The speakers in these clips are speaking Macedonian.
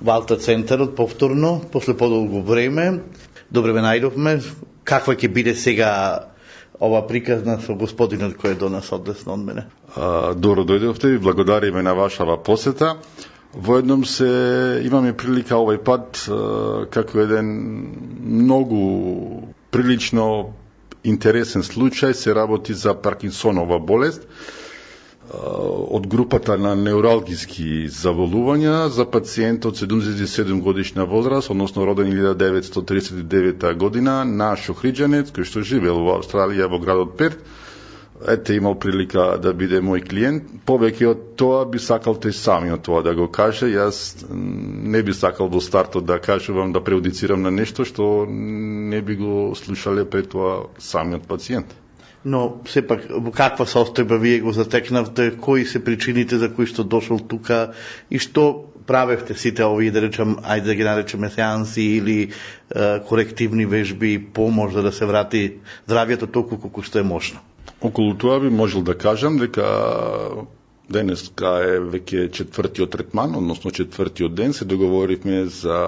Валта центарот повторно, после подолго време. Добре ве најдовме. Каква ќе биде сега ова приказна со господинот кој е до нас одесно од мене? Добро дојдовте и благодариме на вашава посета. Воедном се имаме прилика овој пат како еден многу прилично интересен случај се работи за Паркинсонова болест од групата на неуралгиски заболувања за пациент од 77 годишна возраст, односно роден 1939 година, наш охриџанец кој што живеел во Австралија во градот Перт. Ете, имал прилика да биде мој клиент. Повеќе од тоа би сакал тој самиот тоа да го каже. Јас не би сакал во стартот да кажувам, да преудицирам на нешто што не би го слушале пред тоа самиот пациент. Но, сепак, во каква состојба вие го затекнавте, кои се причините за кои што дошол тука и што правевте сите овие, да речем, ајде да ги наречеме сеанси или корективни вежби, помош за да се врати здравието толку колку што е можно? Околу тоа би можел да кажам дека денеска е веќе четвртиот третман, односно четвртиот ден, се договоривме за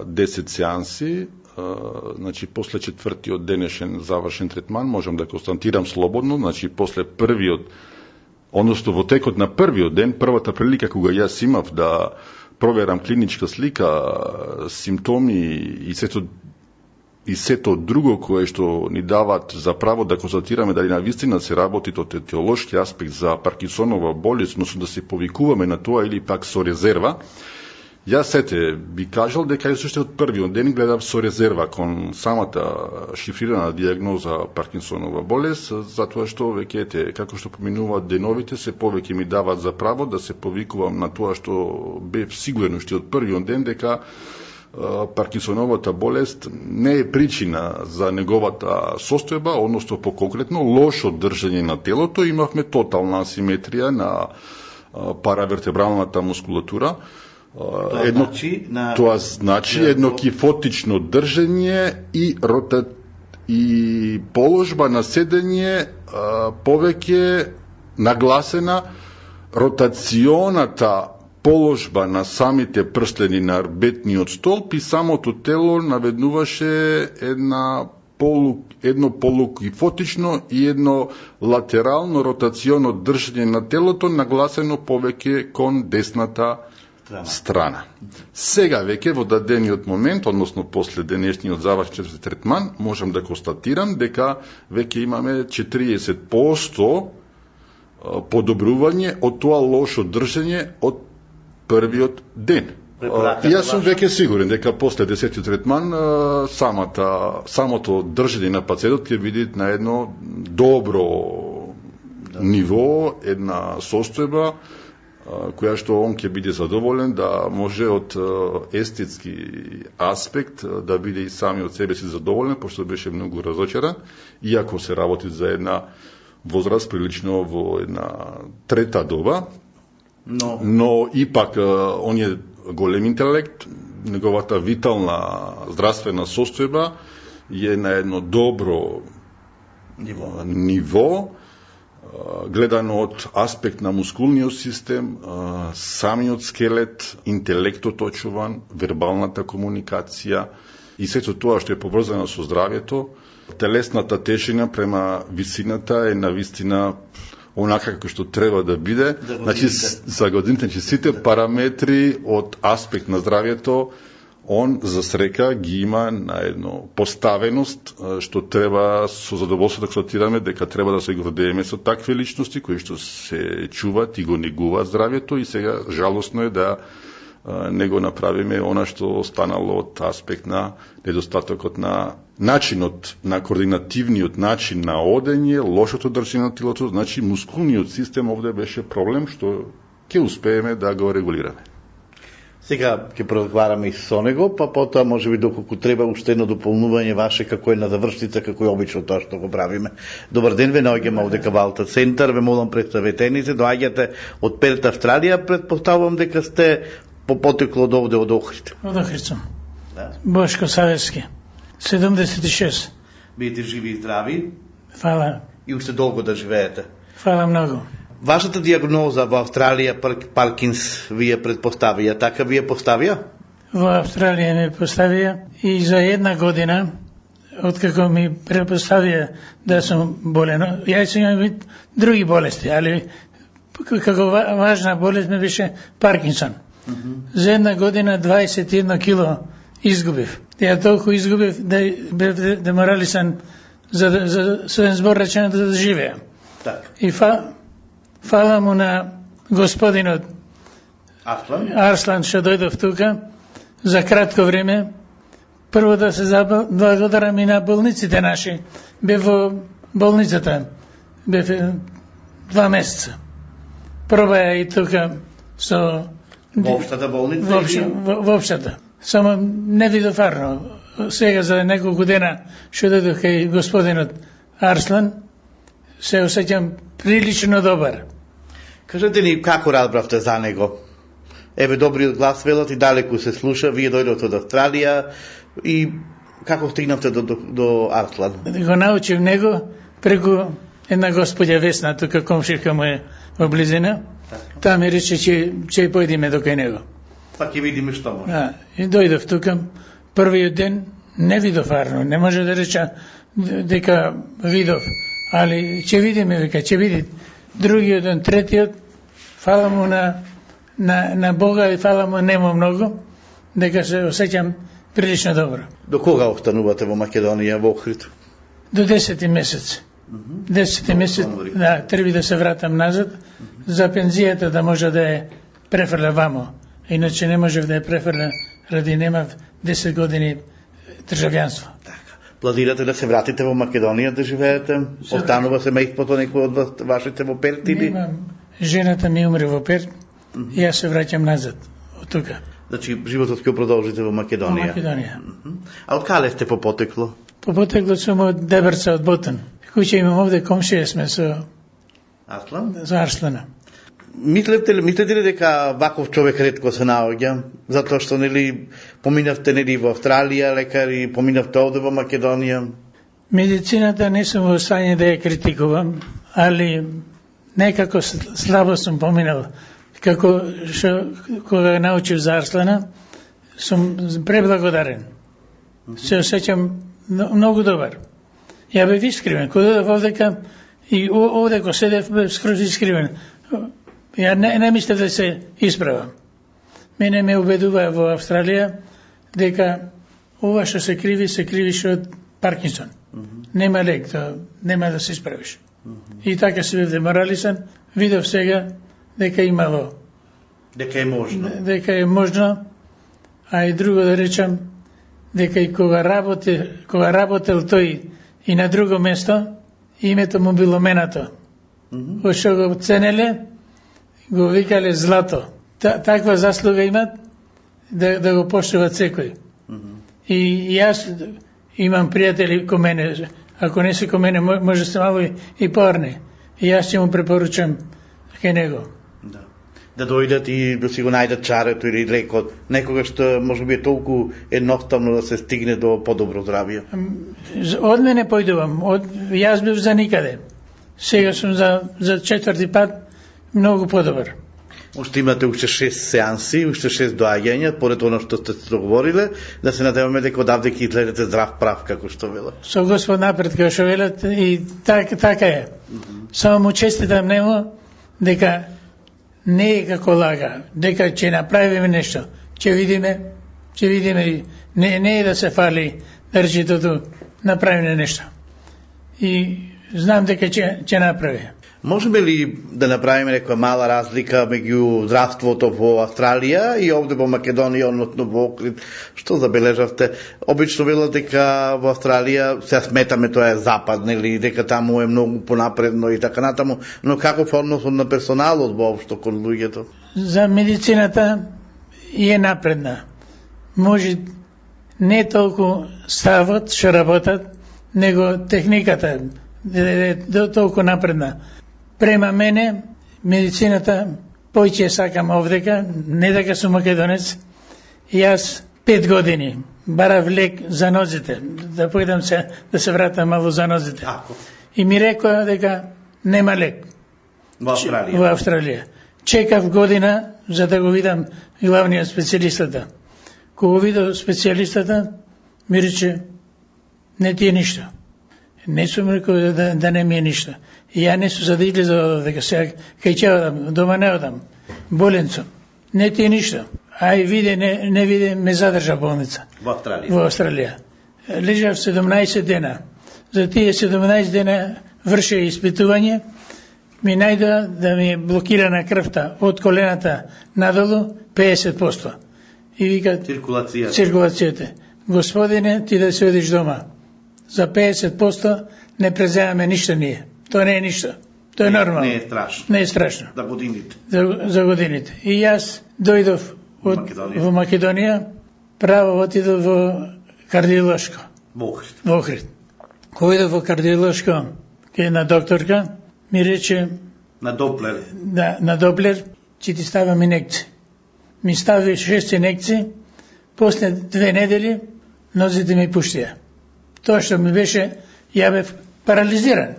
10 сеанси. Значи, после четвртиот денешен завршен третман, можам да констатирам слободно, значи, после првиот, односно во текот на првиот ден, првата прилика кога јас имав да проверам клиничка слика, симптоми и сето друго кое што ни дават за право да констатираме дали навистина се работи од етиолошки аспект за Паркинсонова болест, односно да се повикуваме на тоа или пак со резерва. Јас сете би кажал дека уште од првиот ден гледав со резерва кон самата шифрирана диагноза Паркинсонова болест, затоа што веќе како што поминуваат деновите, се повеќе ми дават за право да се повикувам на тоа што бев сигурен уште од првиот ден дека Паркинсоновата болест не е причина за неговата состојба, односно по-конкретно лошо држање на телото. Имавме тотална асиметрија на паравертебралната мускулатура. Тоа значи едно кифотично држање и положба на седење повеќе нагласена, ротационата положба на самите прстени на арбетниот столб и самото тело наведнуваше едно полукифотично и едно латерално ротационо држање на телото, нагласено повеќе кон десната страна. Сега веќе во дадениот момент, односно после денешниот завршен третман, можам да констатирам дека веќе имаме 40% подобрување од тоа лошо држање од првиот ден. Јас сум веќе сигурен дека после 10-тиот третман самото држање на пациентот ќе биде на едно добро ниво, една состојба која што он ќе биде задоволен да може од естетски аспект да биде и сами од себе си задоволен, пошто беше многу разочаран, иако се работи за една возраст прилично во една трета доба, но ипак он е голем интелект, неговата витална здравствена состојба е на едно добро ниво, гледано од аспект на мускулниот систем, самиот скелет, интелектот очуван, вербалната комуникација и сето тоа што е поврзано со здравјето, телесната тежина према висината е навистина онака како што треба да биде. Значи, за годините, сите параметри од аспект на здравјето, он за срека ги има на едно поставеност што треба со задоволство да констатираме дека треба да се гордееме со такви личности кои што се чуваат и го негуваат здравјето и сега жалосно е да не го направиме она што останало од аспект на недостатокот на начинот, на координативниот начин на одење, лошото држање на телото, значи мускулниот систем овде беше проблем што ќе успееме да го регулираме. Сега ќе проговараме и со него, па потоа можеби доколку треба уште едно дополнување ваше како е на завршница, како е обично тоа што го правиме. Добар ден, ве наоѓаме овде кај Валта центар, ве молам представете се, доаѓате од Перт, Австралија, претпоставувам дека сте по потекло од овде од Охрид. Од Охрид сум. Да. Бошко Савески. 76. Бидете живи и здрави. Фала. И уште долго да живеете. Фала многу. Вашата диагноза во Австралија Паркинс вие предпоставија, така вие поставија? во Австралија ме поставија и за една година, откако ми препоставија да сум болен, јас имам други болести, али како важна болест ми беше Паркинсон. За една година 21 кило изгубив. Ја толку изгубив да бев деморалисан за својен збор речено да живеам. Так. И фала му на господинот Арслан што дојдов тука за кратко време. Прво да се благодарам и на болниците наши. Бев во болницата. Бев 2 месеца. Пробаја и тука со Во општата болница? Во општата. Само не видов арно. Сега за неколку дена што дојдох кај господинот Арслан, се осеќам прилично добар. Кажете ни како разбравте за него? Еве добриот глас велат и далеку се слуша, вие дојдовте од Австралија и како стигнавте до Арслан? Го научив него преку една господја Весна, тука комширка му е во близина. Таа ми рече че појдеме до кај него. Па ќе видиме што може. И дојдов тука, првиот ден не видов арно, не може да реча дека видов, али ќе видиме, века, ќе види. Другиот ден, третиот, фала му на Бога и фала му нему многу, дека се осеќам прилично добро. До кога останувате во Македонија, во Охрид? До 10 месец. 10 месец, да, треба да се вратам назад, за пензијата да може да ја префрля вамо. Иначе не можев да ја префрля, ради немав 10 години државјанство. Така. Планирате да се вратите во Македонија да живеете? Останува семејството некој од вашите во Перт или? Немам. Жената ми умре во Перт и јас се враќам назад од тука. Значи, животот ќе продолжите во Македонија? Во Македонија. А од кале сте по потекло? По потекло сум од Дебрца, од Ботон. Куќа имам овде, комшија сме со Арслана. Мислите ли дека ваков човек ретко се наоѓа? Затоа што поминавте во Австралија, лекари, поминавте овде во Македонија? Медицината не сум во стање да ја критикувам, али некако слабо сум поминал. Како што кога научив за Арслана, сум преблагодарен. Се осеќам многу добар. Ја бев искривен. Кога додев овдека и овде ко седев бев скроз искривен. Ја не мислев да се исправам. Мене ме убедуваа во Австралија дека ова што се кривиш од Паркинсон. Нема лек, нема да се исправиш. И така се бев деморалисан, видов сега дека имало. Дека е можно. Дека е можно, а и друго да речам, дека и кога работел тој и на друго место, името му било менато. Што го ценеле, го викале злато. Таква заслуга имат да го поштуват секој. И јас имам пријатели ко мене, ако не се ко мене, може се мало и порни. И јас ќе му препоручам кај него. Да дојдат и да си го најдат чарето или лекот. Некогаш може би е толку едноставно да се стигне до подобро здравје. Од мене појдувам. Јас бев за никаде. Сега сум за 4ти пат многу подобар. Уште имате уште 6 сеанси, уште 6 доаѓања, поред оно што сте се договориле, да се надеваме дека одавде ќе изгледате здрав прав, како што велат. Со Господ напред, како што велат, и така е. Само му честитам нему дека не е како лага, дека ќе направиме нешто, ќе видиме, не е да се фали, да речи тото, направиме нешто. И знам дека ќе направи. Можеме ли да направиме некоја мала разлика меѓу здравството во Австралија и овде во Македонија, односно во Охрид? Што забележавте? Обично велат дека во Австралија се сметаме тоа е запад, нели, дека таму е многу понапредно и така натаму, но каков односот на персоналот воопшто кон луѓето? За медицината е напредна. Може не толку ставот што работат, него техниката е толку напредна. Према мене, медицината, појќе сакам овдека, не дека сум македонец, јас 5 години барав лек за нозите, да појдам да се вратам мало за нозите. И ми рекоа дека нема лек во Австралија. Чекав година за да го видам главниот специјалистата. Кога видов специјалистата, ми рече, не ти е ништо. Не сум рекол да не ми е ништо. И ја не сум за да излеза дека сега кај ќе одам, дома не одам. Болен сум. Не ти е ништо. Ај виде, не виде, ме задржа болница. Во Австралија. Лежав 17 дена. За тие 17 дена врше испитување, ми најдоа да ми е блокирана крвта од колената надолу 50%. И викат циркулацијата. Господине, ти да се одиш дома. За 50% не преземаме ништо ние. Тоа не е ништо. Тоа е нормално. Не е страшно. Не е страшно. За годините. За годините. И јас дојдов во Македонија, право отидов во кардиолошко. Во Охрид. Кога идов во кардиолошко, кај една докторка, ми рече... На Доплер. Да, на Доплер, ќе ти ставам инекци. Ми стави 6 инекци, после 2 недели, нозите ми пуштија. Тоа што ми беше, ја бев парализиран.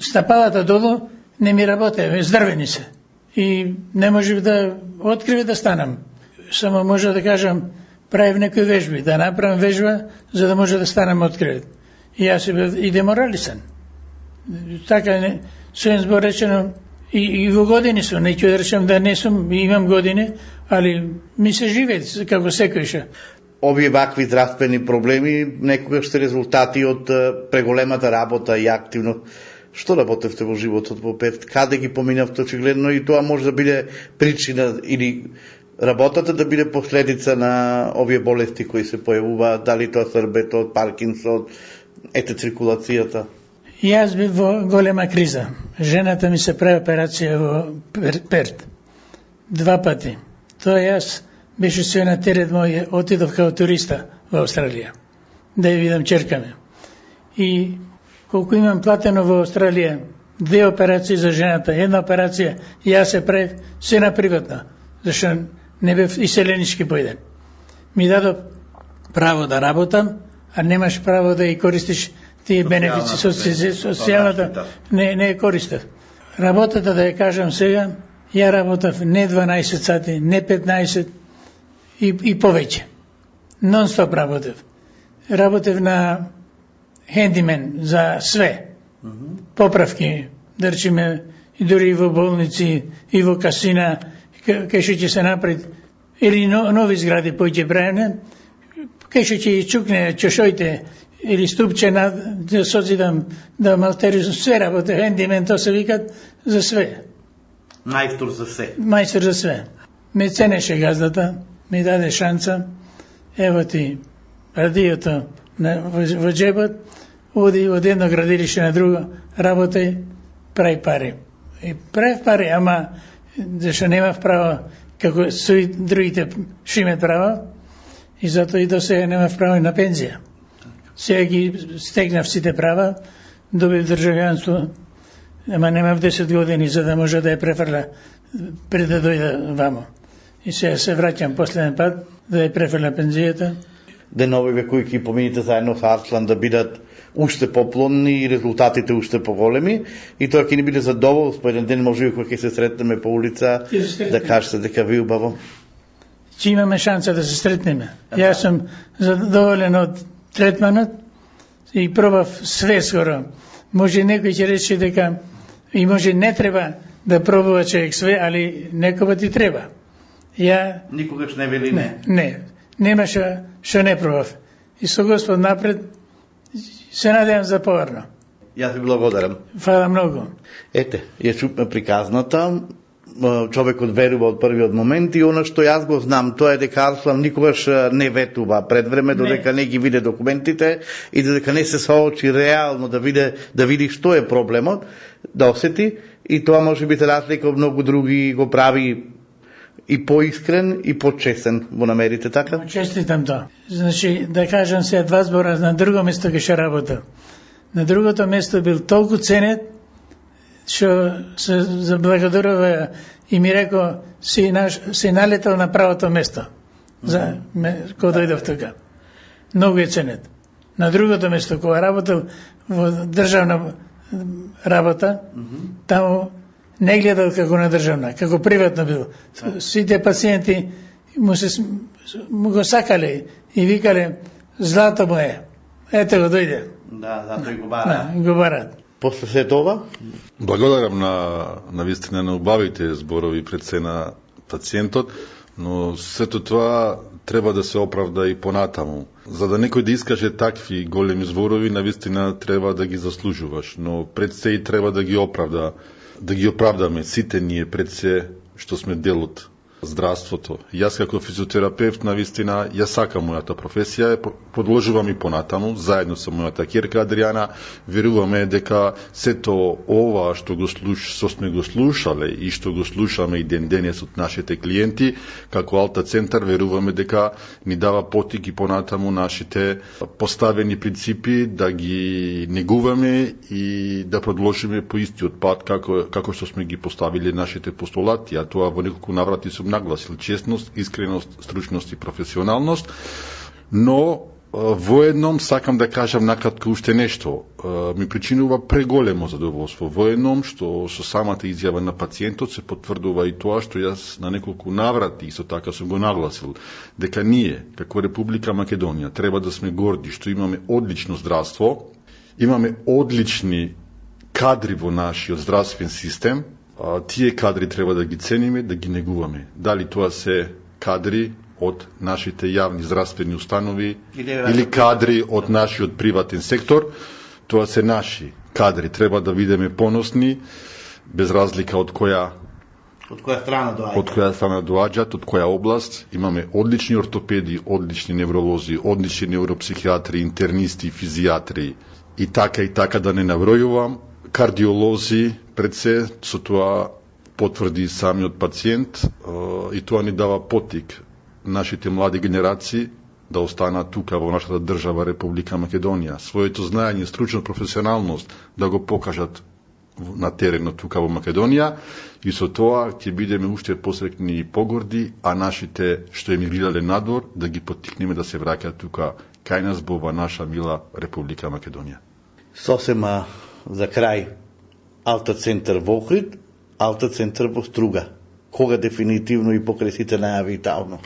Стапалата долу не ми работеа, здрвени се. И не можев да откриве да станам. Само може да кажам, правив некои вежби, да направам вежба, за да може да станам откривет. И јас бев и деморалисан. Така, со збор речено, и во години сум, не ќе да речем да не сум, имам години, али ми се живее како секојше. Овие вакви здравствени проблеми некогаш се резултати од преголемата работа и активно. Што работевте во животот во Перт? Каде ги поминавте очигледно и тоа може да биде причина или работата да биде последица на овие болести кои се појавуваат, дали тоа србетот, Паркинсон, циркулацијата? Јас бив во голема криза. Жената ми се прави операција во Перт. 2 пати. Тоа јас беше се на терет мој, отидов као туриста во Австралија, да ја видам черка ми. И колку имам платено во Австралија, 2 операции за жената, 1 операција, јас се правив се на приватно, зашто не бев иселенички појден. Ми дадо право да работам, а немаш право да ја користиш тие бенефици, социјалната, не ја користев. Работата, да ја кажам сега, ја работав не 12 сати, не 15 и повеќе. Нон-стоп работев. Работев на хендимен за све. Поправки, да речеме, и дури и во болници, и во касина, кај што ќе се направи, или нови згради поќе правене, кај што ќе чукне чошоите, или ступче да созидам, да малтеризам, све работе, хендимен, то се викат за све. Мајстор за све. Мајстор за све. Ме ценеше газдата, ми даде шанса, ево ти радиото во джебот, оди од едно градилище на друго, работај, прави пари. И прави пари, ама зашто немав право, како суи другите што имат право, и затоа и до сега немав право на пензија. Сега ги стегнав сите права, добив државјанство, ама немав 10 години за да може да ја префрла пред да дојда вамо. И сега се враќам последен пат да ја префрла пензијата. Деновиве кои ќе помините заедно со Арслан да бидат уште поплодни и резултатите уште поголеми, и тоа ќе ни биде задоволство еден ден може кога ќе се сретнеме по улица да кажете дека ви убаво. Че имаме шанса да се сретнеме. Јас сум задоволен од третманот и пробав све скоро. Може некој ќе рече дека и може не треба да пробува човек све, али некој ти треба. Ја никогаш не вели не. Не. Нема што не пробав. И со Господ напред се надевам за поварно. Јас ви благодарам. Фала многу. Ете, ја чупме приказната. Човекот верува од првиот момент и она што јас го знам, тоа е дека Арслан никогаш не ветува пред време, додека не ги виде документите и додека не се соочи реално да види што е проблемот, да осети, и тоа може би разлика од многу други го прави и поискрен и почесен во намерите, така? Честитам тоа. Значи, да кажам се 2 збора на друго место кај што работел. На другото место бил толку ценет, што се заблагодарува и ми реко си налетал на правото место за кога дојдов тука. Многу е ценет. На другото место кога работел во државна работа, таму не гледал како на државна, како приватно бил. Сите пациенти му го сакале и викале злато му е. Ете го дојде. Да, зато и го Да, барат. го барат. После се това, Благодарам на вистина на убавите зборови пред се на пациентот, но сето тоа треба да се оправда и понатаму. За да некој да искаже такви големи зборови, навистина треба да ги заслужуваш, но пред се и треба да ги оправдаме сите ние пред се што сме дел од здравството. Јас како физиотерапевт, навистина, ја сакам мојата професија, продолжувам и понатаму, заедно со мојата ќерка Адријана, веруваме дека сето ова што сме го слушале и што го слушаме и ден денес од нашите клиенти, како Алта Центар, веруваме дека ни дава потик и понатаму нашите поставени принципи да ги негуваме и да продолжиме по истиот пат како што сме ги поставиле нашите постулати, а тоа во неколку наврати сум нагласил честност, искреност, стручност и професионалност, но воедном сакам да кажам накратко уште нешто. Ми причинува преголемо задоволство. Воедном што со самата изјава на пациентот се потврдува и тоа што јас на неколку наврати исто така сум го нагласил, дека ние, како Република Македонија, треба да сме горди што имаме одлично здравство, имаме одлични кадри во нашиот здравствен систем. Тие кадри треба да ги цениме, да ги негуваме. Дали тоа се кадри од нашите јавни здравствени установи или кадри од нашиот приватен сектор, тоа се наши кадри. Треба да бидеме поносни, без разлика од која страна доаѓаат, од која област. Имаме одлични ортопеди, одлични невролози, одлични невропсихијатри, интернисти, физијатри и така да не набројувам, кардиолози, пред се, со тоа потврди самиот пациент и тоа ни дава потик нашите млади генерации да останат тука во нашата држава Република Македонија. Своето знаење, стручност, професионалност да го покажат на теренот тука во Македонија и со тоа ќе бидеме уште посрекни и погорди, а нашите што емигрирале надвор да ги поттикнеме да се враќаат тука кај нас во ова наша мила Република Македонија. сосема за крај, Алта Центар во Охрид, Алта Центар во Струга. Кога дефинитивно и покрај сите најави тално?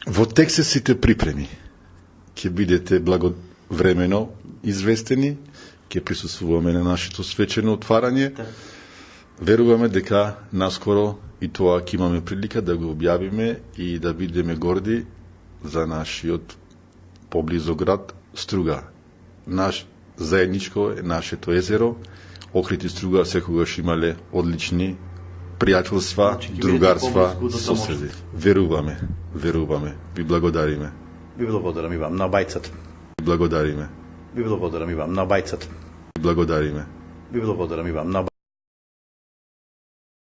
Во тек се сите припреми. Ќе бидете благовремено известени, ќе присуствуваме на нашето свечено отварање. Веруваме дека наскоро и тоа ќе имаме прилика да го објавиме и да бидеме горди за нашиот поблизо град Струга. Наш заедничко е нашето езеро. Охрид и Струга секогаш имале одлични пријателства, другарства, соседи. Веруваме. Ви благодариме. Ви благодарам и вам на обајцата. Благодариме. Ви благодарам и вам на обајцата. Благодариме. Ви благодарам и вам на